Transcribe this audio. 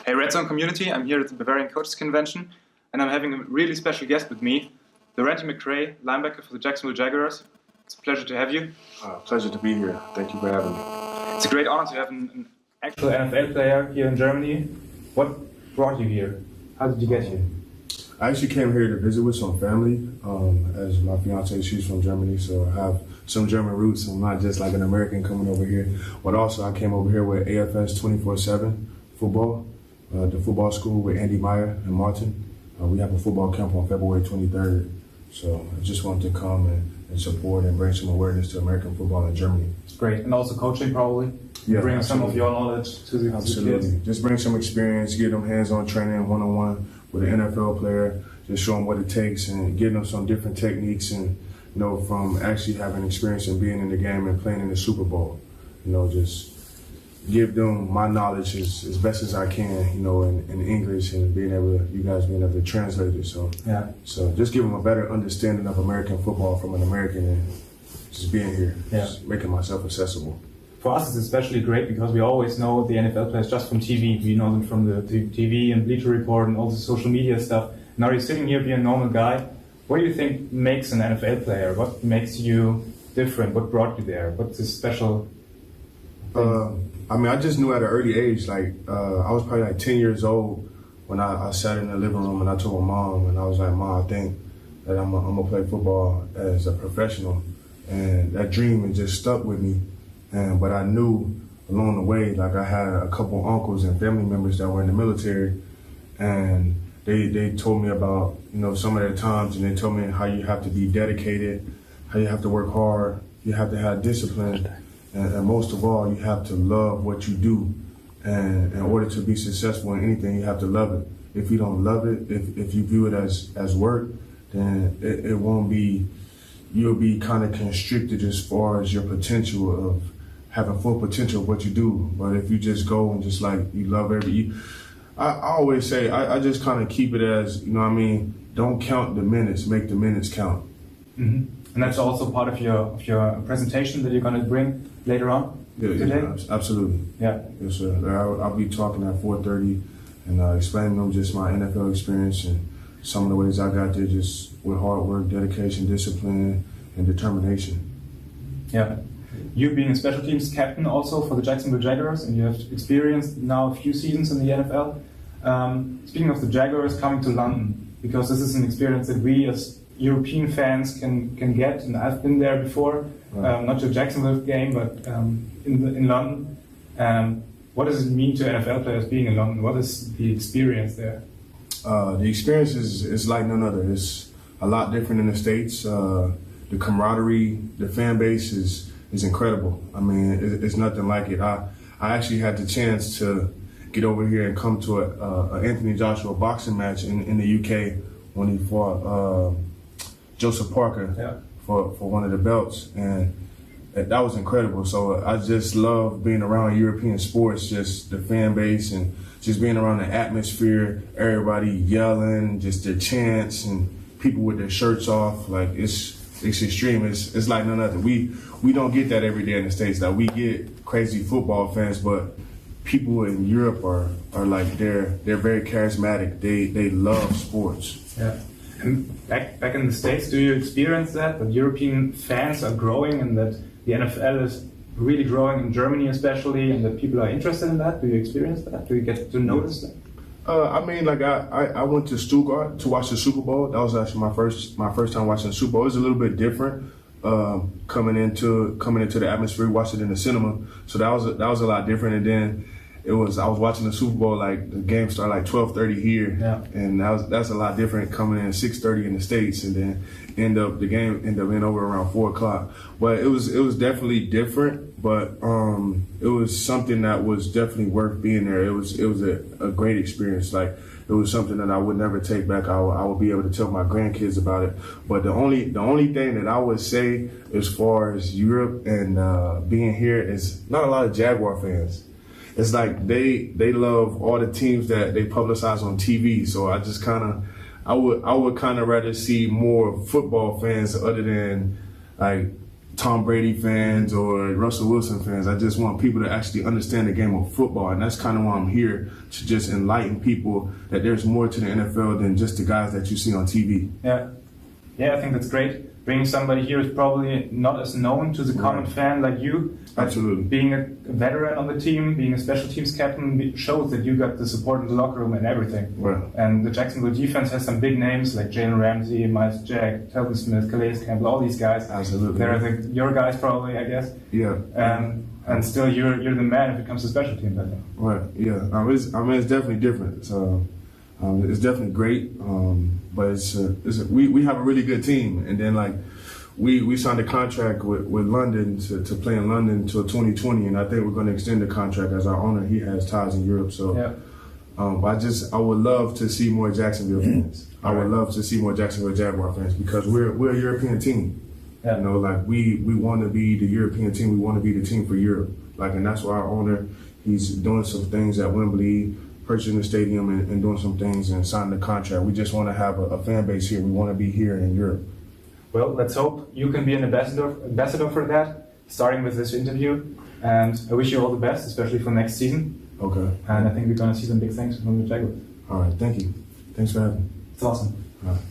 Hey RedZone community, I'm here at the Bayerischen Coaches Convention and I'm having a really special guest with me, Lerentee McCray, linebacker for the Jacksonville Jaguars. It's a pleasure to have you. Pleasure to be here. Thank you for having me. It's a great honor to have an actual NFL player here in Germany. What brought you here? How did you get here? I actually came here to visit with some family. As my fiance, she's from Germany, so I have some German roots. I'm not just like an American coming over here, but also I came over here with AFS 24/7 football, the football school with Andy Meyer and Martin. We have a football camp on February 23rd, so I just wanted to come and support and bring some awareness to American football in Germany. Great, and also coaching probably. Yeah, bring some of your knowledge to the kids. Just bring some experience, give them hands-on training, one-on-one with an NFL player, just show them what it takes and give them some different techniques and, from actually having experience and being in the game and playing in the Super Bowl. Just give them my knowledge as best as I can, in English and you guys being able to translate it. So just give them a better understanding of American football from an American and just being here, just making myself accessible. For us, it's especially great because we always know the NFL players just from TV. We know them from the TV and Bleacher Report and all the social media stuff. Now you're sitting here being a normal guy. What do you think makes an NFL player? What makes you different? What brought you there? What's this special thing? I just knew at an early age, I was probably like 10 years old when I sat in the living room and I told my mom, and I was like, Mom, I think that I'm gonna play football as a professional. And that dream has just stuck with me. But I knew along the way, I had a couple uncles and family members that were in the military, and they told me about, some of their times, and they told me how you have to be dedicated, how you have to work hard, you have to have discipline, and most of all, you have to love what you do. And in order to be successful in anything, you have to love it. If you don't love it, if you view it as work, then it won't be, you'll be kind of constricted as far as your potential of having full potential of what you do. But if you just go and just you love I always say, I just kind of keep it as, don't count the minutes, make the minutes count. Mm-hmm. And that's also part of your presentation that you're going to bring later on today? Yeah, absolutely. Yeah. Yes, sir. I'll be talking at 4:30 and explaining them just my NFL experience and some of the ways I got there just with hard work, dedication, discipline, and determination. Yeah. You being a special teams captain also for the Jacksonville Jaguars, and you have experienced now a few seasons in the NFL. Speaking of the Jaguars coming to London, because this is an experience that we as European fans can get, and I've been there before, not the Jacksonville game, but in London. What does it mean to NFL players being in London? What is the experience there? The experience is like none other. It's a lot different in the States. The camaraderie, the fan base is incredible. It's nothing like it. I actually had the chance to get over here and come to a Anthony Joshua boxing match in the UK when he fought Joseph Parker for one of the belts, and that was incredible. So I just love being around European sports, just the fan base and just being around the atmosphere, everybody yelling, just their chants and people with their shirts off. It's extreme. It's like none other. We don't get that every day in the States. We get crazy football fans, but people in Europe are they're very charismatic. They love sports. Yeah. And back in the States, do you experience that European fans are growing and that the NFL is really growing in Germany especially, and that people are interested in that? Do you experience that? Do you get to notice that? I went to Stuttgart to watch the Super Bowl. That was actually my first time watching the Super Bowl. It was a little bit different coming into the atmosphere, watching it in the cinema. So that was a lot different. And then I was watching the Super Bowl, the game started 12:30 here, and that's a lot different coming in 6:30 in the States, and then the game ended up being over around 4 o'clock. But it was definitely different, but it was something that was definitely worth being there. It was a great experience. It was something that I would never take back. I would be able to tell my grandkids about it. But the only thing that I would say as far as Europe and being here is not a lot of Jaguar fans. It's they love all the teams that they publicize on TV. So I just I would rather see more football fans other than Tom Brady fans or Russell Wilson fans. I just want people to actually understand the game of football, and that's kind of why I'm here, to just enlighten people that there's more to the NFL than just the guys that you see on TV. Yeah, I think that's great. Bringing somebody here is probably not as known to the common fan like you. Absolutely. Being a veteran on the team, being a special teams captain, shows that you got the support in the locker room and everything. Right. And the Jacksonville defense has some big names like Jalen Ramsey, Miles Jack, Telvin Smith, Calais Campbell, all these guys. Absolutely. They're your guys probably, I guess. Yeah. And still you're the man if it comes to special teams, I think. Right, yeah. It's definitely different. So it's definitely great. But we have a really good team. And then like we signed a contract with London to play in London until 2020, and I think we're going to extend the contract as our owner. He has ties in Europe, so I would love to see more Jacksonville fans. I would love to see more Jacksonville Jaguar fans, because we're a European team. Yeah. You know, like we want to be the European team. We want to be the team for Europe. Like, and that's why our owner, he's doing some things at Wembley, purchasing the stadium and doing some things and signing the contract. We just want to have a fan base here. We want to be here in Europe. Well, let's hope you can be an ambassador for that, starting with this interview. And I wish you all the best, especially for next season. Okay. And I think we're going to see some big things from the Jaguars. All right. Thank you. Thanks for having me. It's awesome. All right.